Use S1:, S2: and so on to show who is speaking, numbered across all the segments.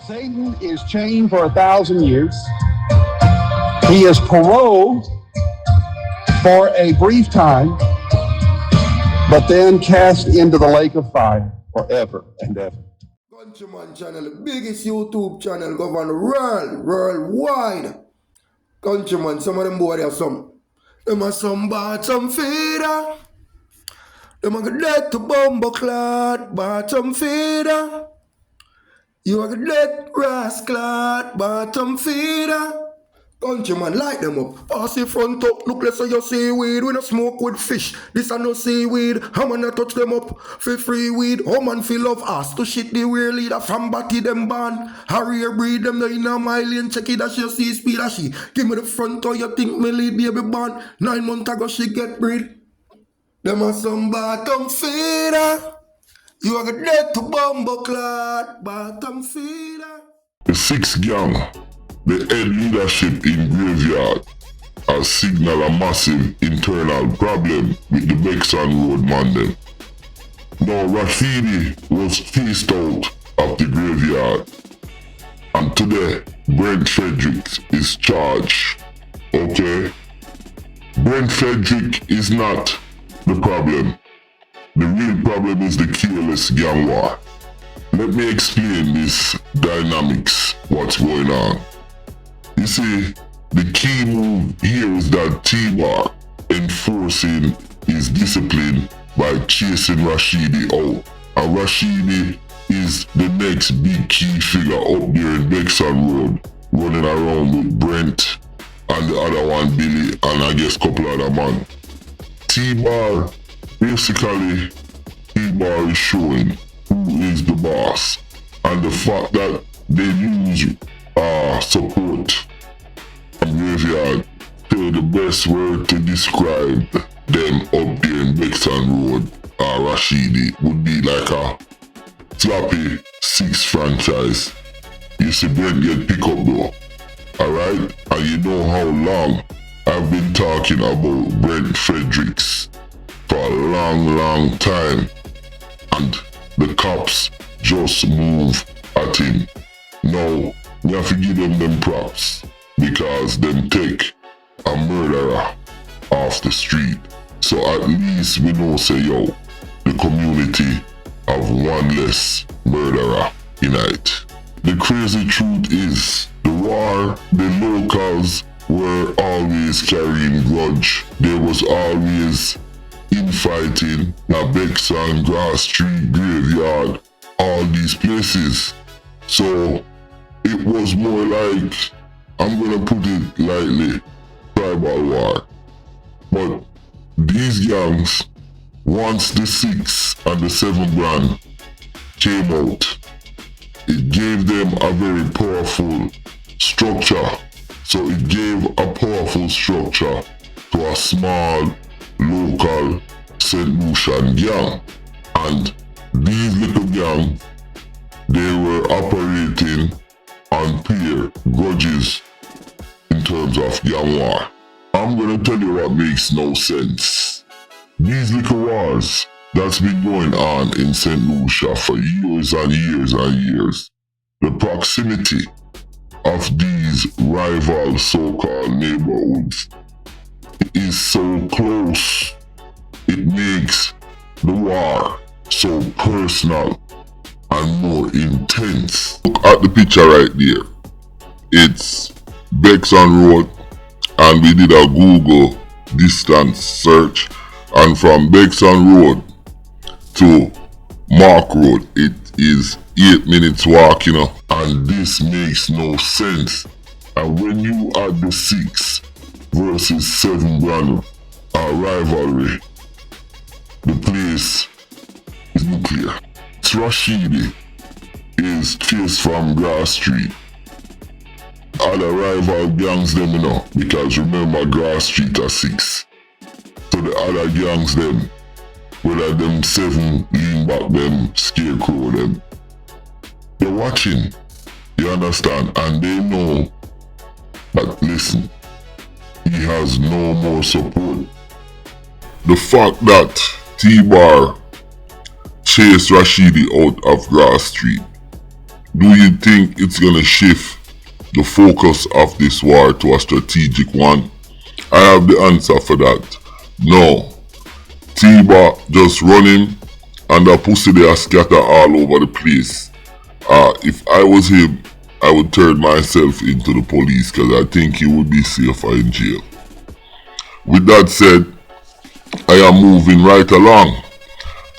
S1: Satan is chained for 1,000 years. He is paroled for a brief time, but then cast into the lake of fire forever and ever.
S2: Countryman channel, the biggest YouTube channel govern worldwide. Countryman, some of them boy are some. Them are some bottom feeder. Them are dead to bumbo clad, bottom feeder. You are dead grass clad, bottom feeder. Countryman, light them up. Pass the front up. Look, let's say you seaweed. We no smoke with fish. This are no seaweed. How man touch them up? Feel free weed. How man feel love us to shit the weird leader from batty them ban. Harrier breed them the inner my lane. Check it as you see speed as she. Give me the front or you think me lead baby born. 9 months ago she get breed. Them are some bottom feeder. You are dead to bumbo clad. Bottom feeder.
S3: The sixth gang, the head leadership in Graveyard, has signaled a massive internal problem with the BEXON road man them. Now RASHIDI was chased out of the Graveyard, and today Brent Frederick is charged. Okay? Brent Frederick is not the problem. The real problem is the careless gang war. Let me explain this dynamics, what's going on. You see, the key move here is that TBAR enforcing his discipline by chasing RASHIDI out. And RASHIDI is the next big key figure up there in BEXON Road, running around with Brent and the other one Billy and I guess a couple other man. TBAR, basically, TBAR is showing who is the boss, and the fact that they use support from Graveyard to the best word to describe them up there in BEXON Road, RASHIDI, would be like a sloppy 6 franchise. You see Brent get pick up though, alright? And you know how long I've been talking about Brent Fredericks for a long time, and the cops just move at him. Now, we have to give them props because them take a murderer off the street. So at least we know say yo, the community have one less murderer in it. The crazy truth is, the war, the locals were always carrying grudge. There was always infighting at BEXON, Grass Street, Graveyard, all these places. So it was more like, I'm gonna put it lightly, tribal war. But these gangs, once the 6 and the 7 grand came out, it gave them a very powerful structure. So it gave a powerful structure to a small local St. Lucian gang. And these little gangs, they were operating on peer grudges in terms of gang war. I'm gonna tell you what makes no sense. These little wars that's been going on in St. Lucia for years and years and years, the proximity of these rival so-called neighborhoods is so close. It makes the war so personal and more intense. Look at the picture right there. It's BEXON Road, and we did a Google distance search, and from BEXON Road to Mark Road it is 8 minutes walk, you know, and this makes no sense. And when you add the 6 versus 7 grand rivalry, the place is nuclear. RASHIDI is chased from Grass Street. Other rival gangs them, you know, because remember Grass Street are 6. So the other gangs them, whether them 7 lean back them, scarecrow them, they're watching, you understand, and they know that, listen, he has no more support. The fact that TBAR chased RASHIDI out of Grass Street do you think it's gonna shift the focus of this war to a strategic one? I have the answer for that. No. TBAR just run him and the pussy they are scatter all over the place. If I was him, I would turn myself into the police because I think he would be safer in jail. With that said, I am moving right along.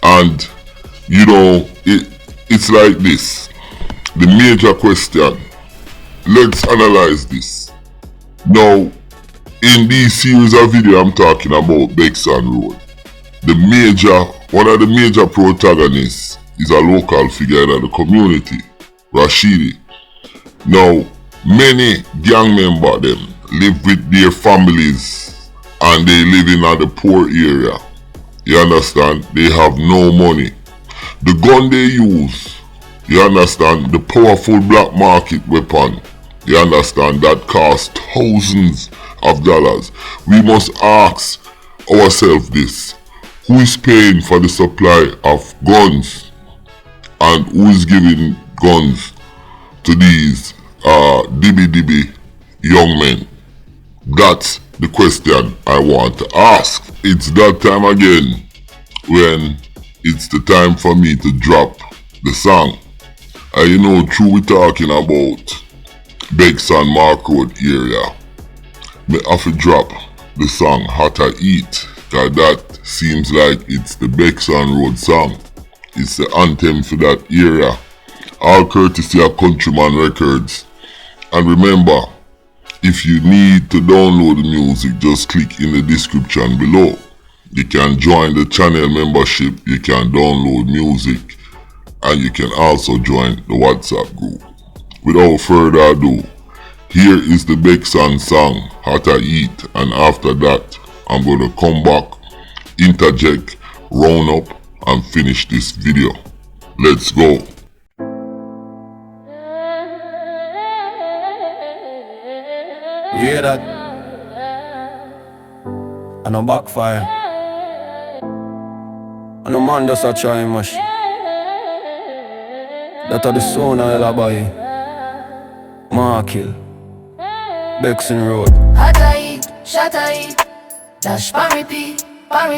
S3: And, you know, it's like this. The major question. Let's analyze this. Now, in this series of video I'm talking about BEXON Road. One of the major protagonists is a local figure in the community, RASHIDI. Now, many gang members them live with their families and they live in the poor area. You understand? They have no money. The gun they use, you understand? The powerful black market weapon, you understand? That costs thousands of dollars. We must ask ourselves this. Who is paying for the supply of guns and who is giving guns to these dibby young men? That's the question I want to ask. It's that time again when it's the time for me to drop the song. You know, true we talking about BEXON Mark Road area. Me have to drop the song Hotter Eat, cause that seems like it's the BEXON Road song. It's the anthem for that area. All courtesy of Countryman Records. And remember, if you need to download the music, just click in the description below. You can join the channel membership, you can download music, and you can also join the WhatsApp group. Without further ado, here is the BEXON song, Hotter Eat, and after that, I'm gonna come back, interject, round up, and finish this video. Let's go.
S4: You hear that? And no backfire. And no man just a try much. That are the sound of the boy. Markill. BEXON Road.
S5: Hotter eat, shatter eat, dash pan repeat, gun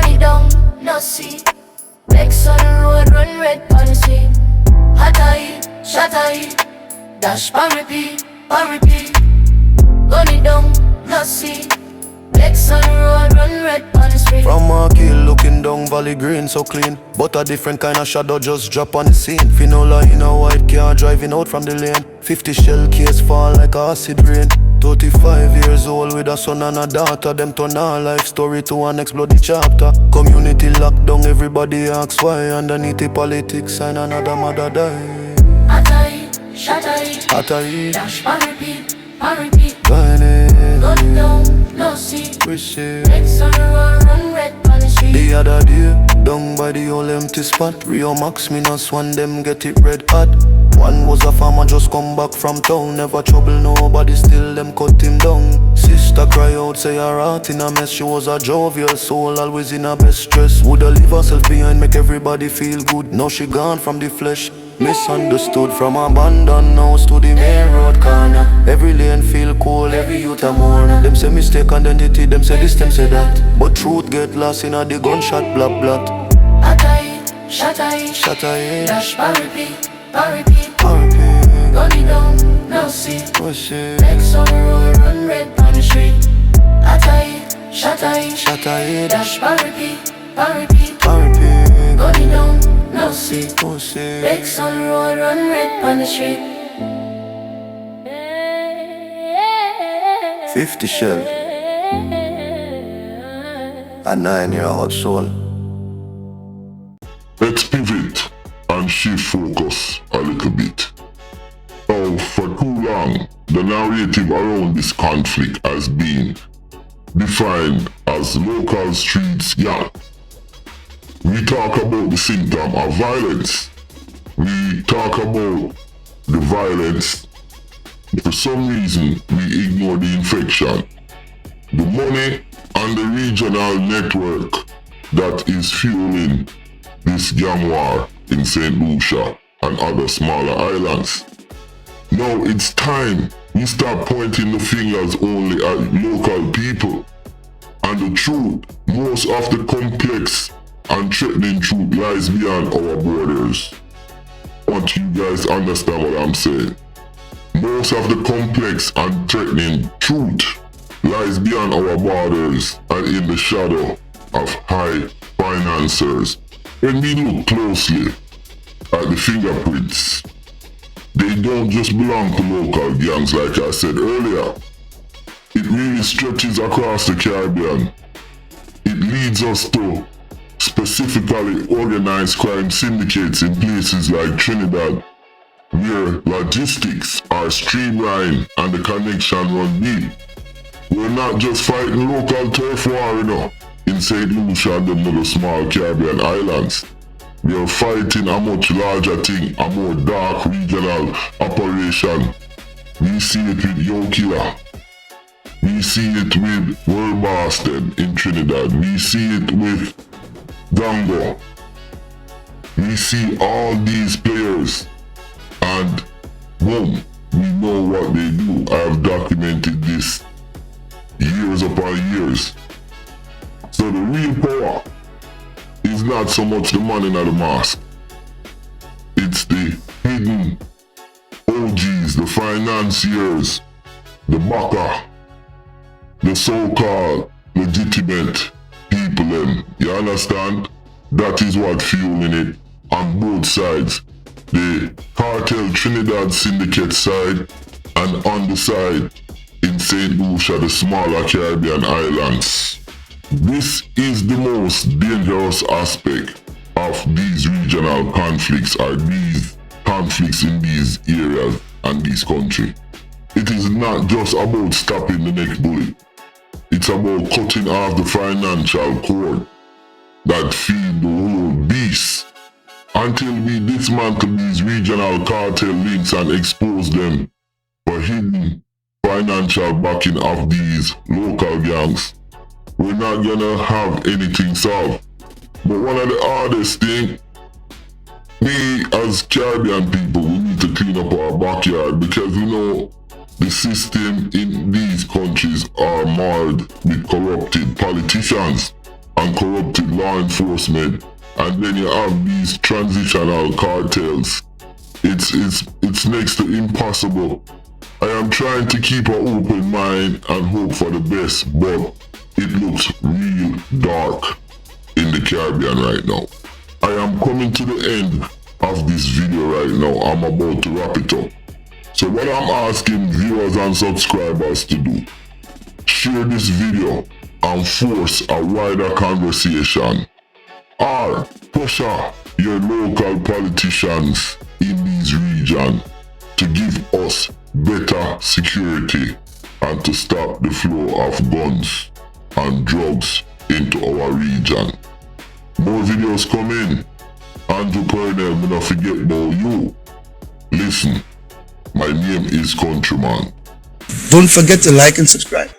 S5: it down, no see. BEXON Road run red pan the street. Hotter eat, shatter eat, dash pan repeat, gun it down, no see. BEXON Road run red pan the street.
S4: From Markill looking down Valley Green so clean, but a different kind of shadow just drop on the scene. Finola in a white car driving out from the lane. 50 shell case fall like acid rain. 35 years old with a son and a daughter. Them turn our life story to an next bloody chapter. Community lockdown, everybody asks why. Underneath the politics and another mother die.
S5: Hotter eat, shatter eat, dash pan repeat, gun it down, no see. BEXON Road run red pan the street.
S4: The other day, down by the old empty spot, Rio Max Minas one them get it red hot. One was a farmer just come back from town, never trouble nobody, still them cut him down. Sister cry out, say her heart in a mess. She was a jovial soul, always in her best dress. Woulda leave herself behind, make everybody feel good. Now she gone from the flesh. Misunderstood from abandoned house to the main road corner. Every lane feel cool, every youth a mourner. Them say mistake identity, them say this, them say that. But truth get lost in a the gunshot blot.
S5: Hotter eat, shatter eat, dash pan repeat, gun it down, no see. BEXON Road run red pan the street. Hotter eat, shatter eat, dash pan repeat, gun it down, no see. BEXON Road run red pan the street.
S4: 50 shell, a 9-year-old soul.
S3: Let's pivot and shift focus a little bit. Now, for too long, the narrative around this conflict has been defined as local streets gang. We talk about the symptom of violence. We talk about the violence. For some reason, we ignore the infection. The money and the regional network that is fueling this gang war in St. Lucia and other smaller islands. Now it's time we start pointing the fingers only at local people. And the truth, most of the complex and threatening truth lies beyond our borders. I want you guys to understand what I'm saying. Most of the complex and threatening truth lies beyond our borders and in the shadow of high financiers. When we look closely at the fingerprints, they don't just belong to local gangs like I said earlier. It really stretches across the Caribbean. It leads us to specifically organized crime syndicates in places like Trinidad, where logistics are streamlined and the connection run deep. We're not just fighting local turf war, in St. Lucia and them little small Caribbean islands. We are fighting a much larger thing, a more dark regional operation. We see it with Yo Killer. We see it with World Boston in Trinidad. We see it with Dango. We see all these players and boom, we know what they do. I have documented this years upon years. So the real power is not so much the money in the mosque. It's the hidden OGs, the financiers, the backer, the so-called legitimate people them. You understand? That is what fueling it on both sides. The cartel Trinidad syndicate side and on the side in St. Lucia, the smaller Caribbean islands. This is the most dangerous aspect of these regional conflicts, or these conflicts in these areas and this country. It is not just about stopping the next bullet. It's about cutting off the financial cord that feed the whole beast until we dismantle these regional cartel links and expose them for hidden financial backing of these local gangs. We're not gonna have anything solved. But one of the hardest things, we as Caribbean people, we need to clean up our backyard, because the system in these countries are marred with corrupted politicians and corrupted law enforcement, and then you have these transitional cartels. It's next to impossible. I am trying to keep an open mind and hope for the best, but it looks real dark in the Caribbean right now. I am coming to the end of this video right now. I'm about to wrap it up. So what I'm asking viewers and subscribers to do, share this video and force a wider conversation, or pressure your local politicians in these regions to give us better security and to stop the flow of guns and drugs into our region. More videos coming. Andrew Purnell, me not forget about you. Listen, my name is Countryman.
S6: Don't forget to like and subscribe.